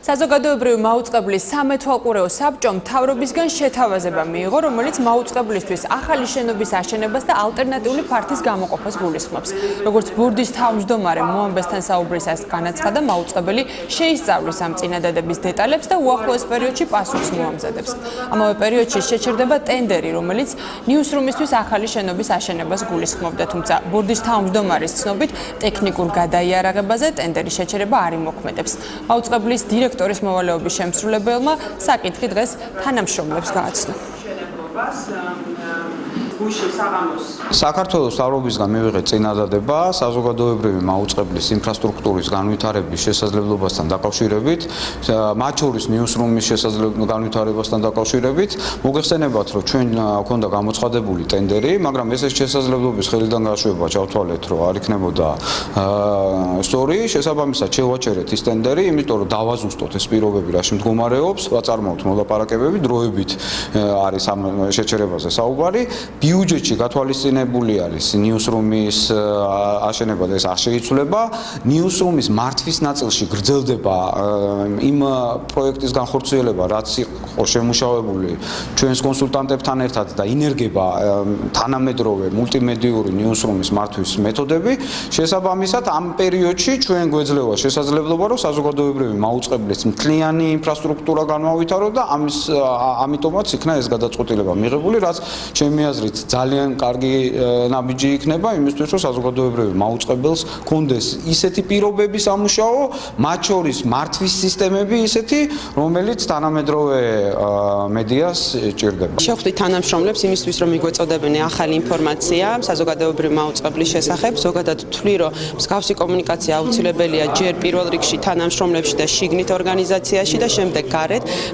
საზოგადოებრივი მაუწყებლის სამეთვალყურეო საბჭომ მთავრობისგან შეთავაზება მიიღო, რომელიც მაუწყებლისთვის ახალი შენობის აშენებას და ალტერნატიული ფართის გამოყოფას გულისხმობს. როგორც ბურდის თავმჯდომარე მოამბესთან საუბრისას განაცხადა, მაუწყებელი შეისწავლის ამ წინადადების დეტალებს და უახლოეს პერიოდში პასუხს მოამზადებს. ამავე პერიოდში შეჩერდება ტენდერი, რომელიც ნიუსრუმისთვის ახალი შენობის აშენებას გულისხმობდა, თუმცა ბურდის თავმჯდომარის ცნობით ტექნიკურ გადაიარაღებაზე ტენდერის შეჩერება არ იმოქმედებს. მაუწყებლის დირექტორის მოვალეობის შემსრულებელმა საკითხი დღეს თანამშრომლებს გააცნო. საქართველოს მთავრობისგან მივიღეთ წინადადება საზოგადოებრივი მაუწყებლის ინფრასტრუქტურის განვითარების შესაძლებლობასთან დაკავშირებით, მათ შორის ნიუსრუმის განვითარებასთან დაკავშირებით. მოგეხსენებათ, რომ ჩვენ გვქონდა გამოცხადებული ტენდერი, მაგრამ ეს შესაძლებლობის ხელიდან გაშვება ჩავთვალეთ, რომ არ იქნებოდა სწორი, შესაბამისად შევაჩერეთ ის ტენდერი, იმიტომ რომ დავაზუსტოთ ეს პირობები, რაში მდგომარეობს, ვაწარმოოთ მოლაპარაკებები, დროებით არის ამ შეჩერებაზე საუბარი. ბიუჯეტში გათვალისწინებული არის ნიუსრუმის აშენება და ეს არ შეიცვლება. ნიუსრუმის მართვის ნაწილში გრძელდება იმ პროექტის განხორციელება, რაც იყო შემუშავებული ჩვენს კონსულტანტებთან ერთად და ინერგება თანამედროვე მულტიმედიური ნიუსრუმის მართვის მეთოდები. შესაბამისად, ამ პერიოდში ჩვენ გვეძლევა შესაძლებლობა, რომ საზოგადოებრივი მაუწყებლის მთლიანი ინფრასტრუქტურა განმავითაროთ და ამიტომაც იქნა ეს გადაწყვეტილება მიღებული, რაც ჩემი აზრით ძალიან კარგი ნაბიჯი იქნება იმისთვის, რომ საზოგადოებრივი მაუწყებელს კონდეს ისეთი პირობები სამუშაო, მათ შორის მართვის სისტემები ისეთი, რომელიც თანამედროვე მედიას ჭირდება. შევხვდით თანამშრომლებს იმისთვის, რომ მიგვეწოდებენ ახალი ინფორმაცია საზოგადოებრივი მაუწყებლის შესახებ. ზოგადად ვთვლი, რომ მსგავსი კომუნიკაცია აუცილებელია ჯერ პირველ რიგში თანამშრომლებში და შიგნით ორგანიზაციაში და შემდეგ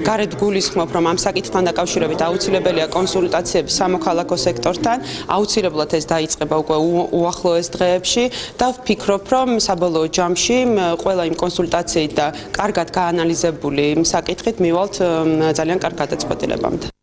გარეთ გულისხმობ, რომ ამ საკითხთან დაკავშირებით აუცილებელია კონსულტაციები სამოქალაქო სექტორთან, აუცილებლად ეს დაიწყება უკვე უახლოეს დღეებში და ვფიქრობ, რომ საბოლოო ჯამში ყველა იმ კონსულტაციით და კარგად გაანალიზებული საკითხით მივალთ ძალიან კარგ გადაწყვეტილებამდე.